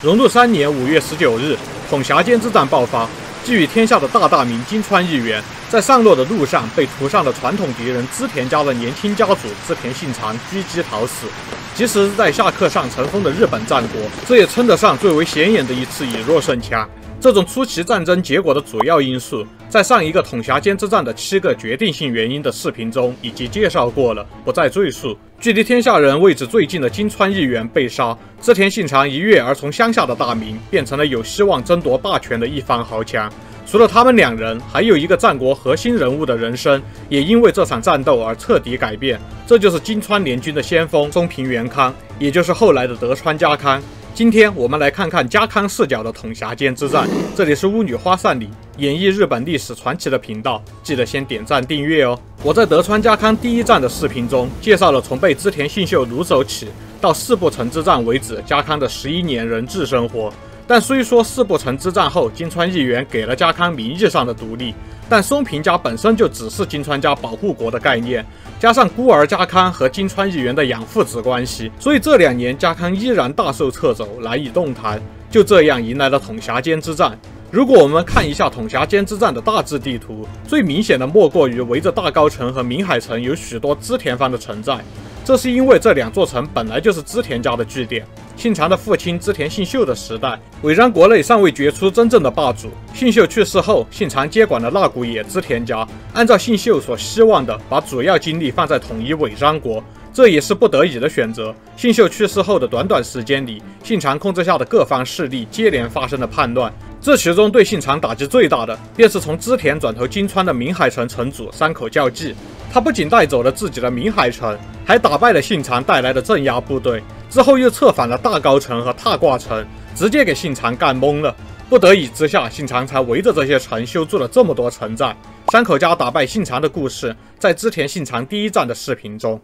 荣禄3年5月19日，统辖间之战爆发，觊觎天下的大名金川义元，在上洛的路上被屠上的传统敌人织田家的年轻家主织田信长狙击讨死。即使是在下克上尘封的日本战国，这也称得上最为显眼的一次以弱胜强。这种出奇战争结果的主要因素，在上一个统辖间之战的7个决定性原因的视频中已经介绍过了，不再赘述。距离天下人位置最近的金川义元被杀，织田信长一跃而从乡下的大名变成了有希望争夺霸权的一方豪强。除了他们2人，还有一个战国核心人物的人生也因为这场战斗而彻底改变，这就是金川联军的先锋松平元康，也就是后来的德川家康。今天我们来看看家康视角的统辖间之战。这里是巫女花散里演绎日本历史传奇的频道，记得先点赞订阅哦。我在德川家康第一战的视频中介绍了从被织田信秀掳走起到四部城之战为止家康的11年人质生活。但虽说四部城之战后金川义元给了家康名义上的独立，但松平家本身就只是金川家保护国的概念，加上孤儿家康和金川义元的养父子关系，所以这2年家康依然大受掣肘，难以动弹。就这样迎来了统辖间之战。如果我们看一下统辖间之战的大致地图，最明显的莫过于围着大高城和明海城有许多织田方的城寨，这是因为这2座城本来就是织田家的据点。信长的父亲织田信秀的时代，尾张国内尚未决出真正的霸主。信秀去世后，信长接管了那古野织田家，按照信秀所希望的，把主要精力放在统一尾张国，这也是不得已的选择。信秀去世后的短时间里，信长控制下的各方势力接连发生了叛乱，这其中对信长打击最大的，便是从织田转投金川的明海城城主山口教济。他不仅带走了自己的明海城，还打败了信长带来的镇压部队，之后又策反了大高城和踏挂城，直接给信长干懵了。不得已之下，信长才围着这些城修筑了这么多城寨。山口家打败信长的故事，在织田信长第一战的视频中。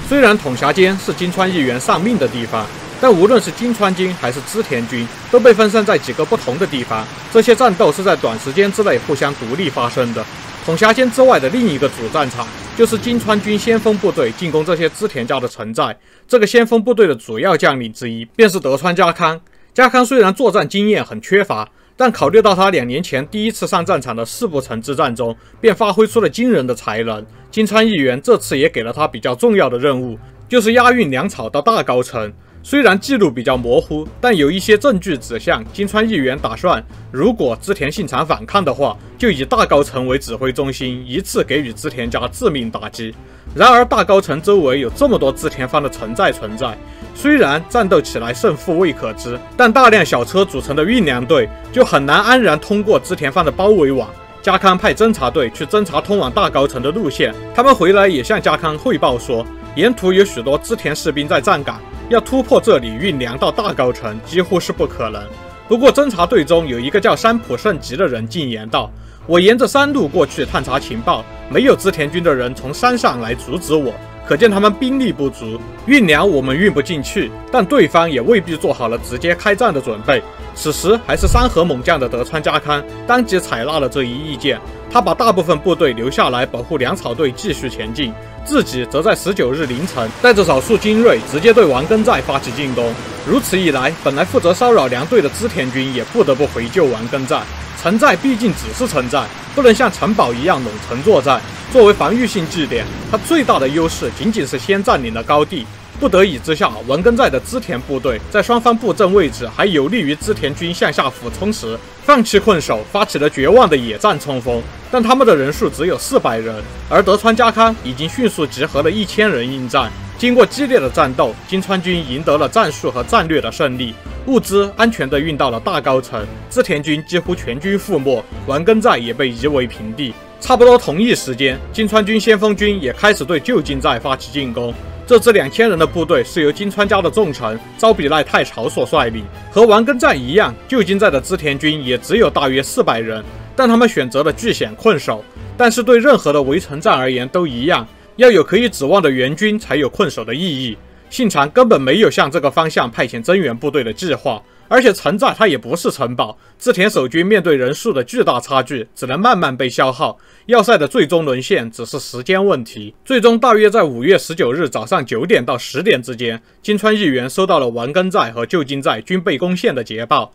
虽然统辖间是金川义元丧命的地方，但无论是金川军还是织田军，都被分散在几个不同的地方。这些战斗是在短时间之内互相独立发生的。统辖间之外的另一个主战场，就是金川军先锋部队进攻这些织田家的城寨。这个先锋部队的主要将领之一，便是德川家康。家康虽然作战经验很缺乏，但考虑到他2年前第一次上战场的四部城之战中，便发挥出了惊人的才能。金川义元这次也给了他比较重要的任务，就是押运粮草到大高城。虽然记录比较模糊，但有一些证据指向金川义元打算，如果织田信长反抗的话，就以大高城为指挥中心，一次给予织田家致命打击。然而大高城周围有这么多织田方的城寨存在，虽然战斗起来胜负未可知，但大量小车组成的运粮队就很难安然通过织田方的包围网。家康派侦察队去侦察通往大高城的路线，他们回来也向家康汇报说，沿途有许多织田士兵在站岗，要突破这里运粮到大高城几乎是不可能。不过侦察队中有一个叫山浦胜吉的人进言道，我沿着山路过去探查情报，没有织田军的人从山上来阻止我，可见他们兵力不足，运粮我们运不进去，但对方也未必做好了直接开战的准备。此时还是山河猛将的德川家康当即采纳了这一意见，他把大部分部队留下来保护粮草队继续前进，自己则在19日凌晨带着少数精锐直接对丸根寨发起进攻。如此一来，本来负责骚扰粮队的织田军也不得不回救丸根寨。城寨毕竟只是城寨，不能像城堡一样笼城作战。作为防御性据点，它最大的优势仅仅是先占领了高地。不得已之下，丸根寨的织田部队在双方布阵位置还有利于织田军向下俯冲时，放弃困守，发起了绝望的野战冲锋。但他们的人数只有400人，而德川家康已经迅速集合了1000人应战。经过激烈的战斗，金川军赢得了战术和战略的胜利，物资安全地运到了大高城，织田军几乎全军覆没，丸根寨也被夷为平地。差不多同一时间，金川军先锋军也开始对旧金寨发起进攻。这支2000人的部队是由金川家的重臣昭比赖太朝所率领，和丸根寨一样，旧金寨的织田军也只有大约400人，但他们选择了据险困守。但是对任何的围城战而言都一样，要有可以指望的援军才有困守的意义。信长根本没有向这个方向派遣增援部队的计划，而且城寨它也不是城堡，织田守军面对人数的巨大差距，只能慢慢被消耗，要塞的最终沦陷只是时间问题。最终大约在5月19日早上9点到10点之间，金川义元收到了丸根寨和旧金寨均被攻陷的捷报。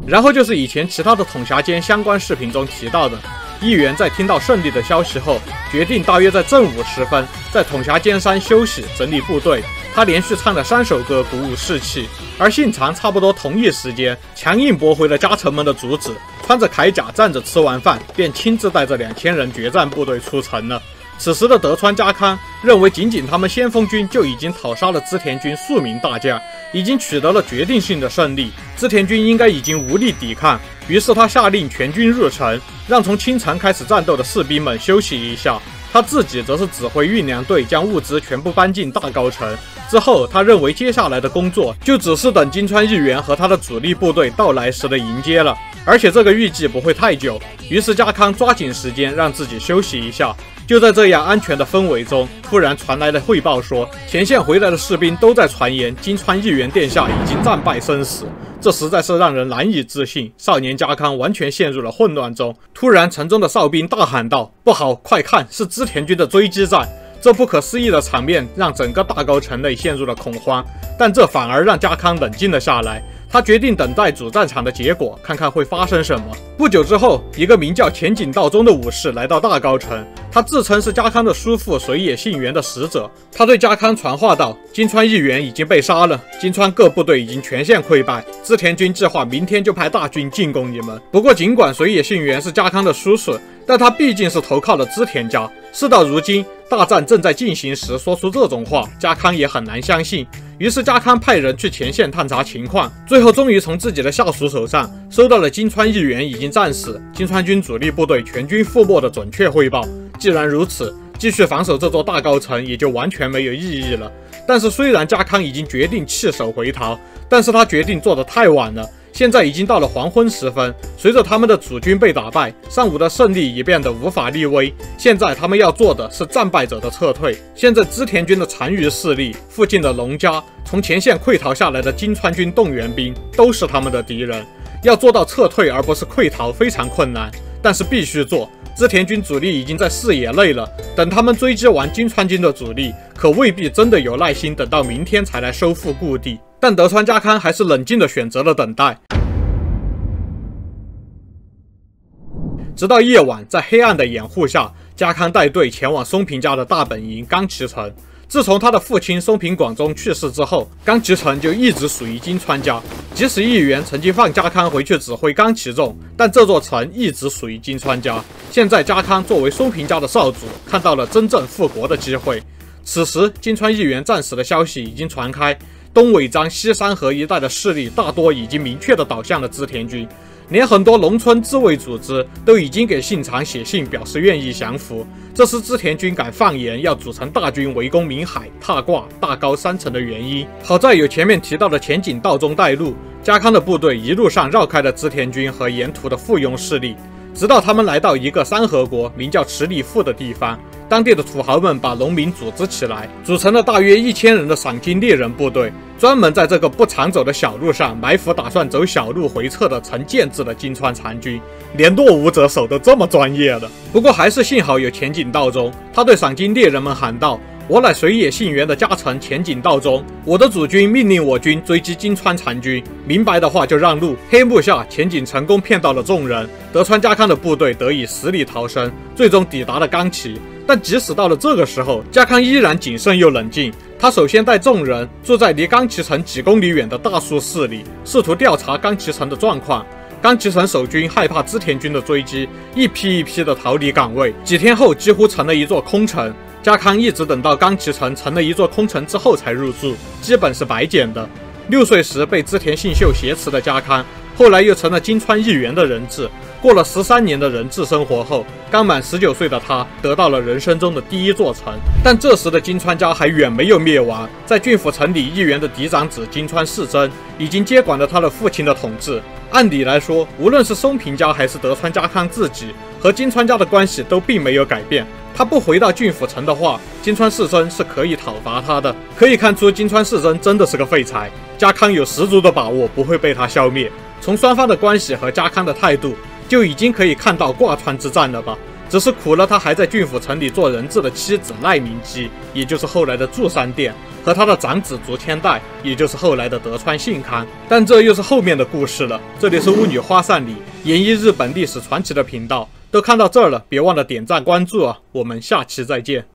然后就是以前其他的统辖间相关视频中提到的，义元在听到胜利的消息后，决定大约在正午时分，在统辖间山休息整理部队。他连续唱了3首歌鼓舞士气，而信长差不多同一时间强硬驳回了家臣们的阻止，穿着铠甲站着吃完饭，便亲自带着2000人决战部队出城了。此时的德川家康认为，仅仅他们先锋军就已经讨杀了织田军数名大将，已经取得了决定性的胜利，织田军应该已经无力抵抗。于是他下令全军入城，让从清晨开始战斗的士兵们休息一下。他自己则是指挥运粮队将物资全部搬进大高城。之后，他认为接下来的工作就只是等金川义元和他的主力部队到来时的迎接了，而且这个预计不会太久。于是家康抓紧时间让自己休息一下。就在这样安全的氛围中，突然传来了汇报说，前线回来的士兵都在传言金川义元殿下已经战败身死。这实在是让人难以置信，少年家康完全陷入了混乱中。突然，城中的哨兵大喊道：“不好，快看，是织田军的追击战！”这不可思议的场面让整个大高城内陷入了恐慌，但这反而让家康冷静了下来。他决定等待主战场的结果，看看会发生什么。不久之后，一个名叫前井道宗的武士来到大高城，他自称是家康的叔父水野信元的使者。他对家康传话道：“金川义元已经被杀了，金川各部队已经全线溃败，织田军计划明天就派大军进攻你们。”不过，尽管水野信元是家康的叔叔，但他毕竟是投靠了织田家。事到如今，大战正在进行时说出这种话，家康也很难相信。于是家康派人去前线探查情况，最后终于从自己的下属手上收到了金川义元已经战死，金川军主力部队全军覆没的准确汇报。既然如此，继续防守这座大高城也就完全没有意义了。但是虽然家康已经决定弃守回逃，但是他决定做得太晚了。现在已经到了黄昏时分，随着他们的主军被打败，上午的胜利已变得无法立威。现在他们要做的是战败者的撤退。现在织田军的残余势力、附近的农家、从前线溃逃下来的金川军动员兵，都是他们的敌人。要做到撤退而不是溃逃非常困难，但是必须做。织田军主力已经在视野内了，等他们追击完金川军的主力，可未必真的有耐心等到明天才来收复故地。但德川家康还是冷静地选择了等待。直到夜晚，在黑暗的掩护下，家康带队前往松平家的大本营冈崎城。自从他的父亲松平广忠去世之后，冈崎城就一直属于金川家。即使义元曾经放家康回去指挥冈崎众，但这座城一直属于金川家。现在家康作为松平家的少主，看到了真正复国的机会。此时，金川义元战死的消息已经传开，东尾张、西山河一带的势力大多已经明确地倒向了织田军。连很多农村自卫组织都已经给信长写信表示愿意降服，这是织田军敢放言要组成大军围攻明海、踏挂、大高3城的原因。好在有前面提到的前井道宗带路，家康的部队一路上绕开了织田军和沿途的附庸势力，直到他们来到一个山河国名叫池里富的地方。当地的土豪们把农民组织起来，组成了大约1000人的赏金猎人部队，专门在这个不常走的小路上埋伏打算走小路回撤的成建制的金川残军。连落伍者守得这么专业的，不过还是幸好有前井道宗。他对赏金猎人们喊道：“我乃水野信元的家臣前井道宗，我的主君命令我军追击金川残军，明白的话就让路。”黑幕下，前井成功骗到了众人，德川家康的部队得以死里逃生，最终抵达了冈崎。但即使到了这个时候，家康依然谨慎又冷静。他首先带众人住在离冈崎城几公里远的大树寺里，试图调查冈崎城的状况。冈崎城守军害怕织田军的追击，一批一批的逃离岗位。几天后，几乎成了一座空城。家康一直等到冈崎城成了一座空城之后才入住，基本是白捡的。6岁时被织田信秀挟持的家康，后来又成了金川义元的人质。过了13年的人质生活后，刚满19岁的他得到了人生中的第一座城。但这时的金川家还远没有灭亡，在郡府城里，义元的嫡长子金川世真已经接管了他的父亲的统治。按理来说，无论是松平家还是德川家康自己，和金川家的关系都并没有改变。他不回到郡府城的话，金川世真是可以讨伐他的。可以看出，金川世真真的是个废材，家康有十足的把握不会被他消灭。从双方的关系和家康的态度，就已经可以看到挂川之战了吧？只是苦了他还在郡府城里做人质的妻子赖明基，也就是后来的祝山殿，和他的长子竹千代，也就是后来的德川信康。但这又是后面的故事了。这里是巫女花散里演绎日本历史传奇的频道，都看到这儿了，别忘了点赞关注啊！我们下期再见。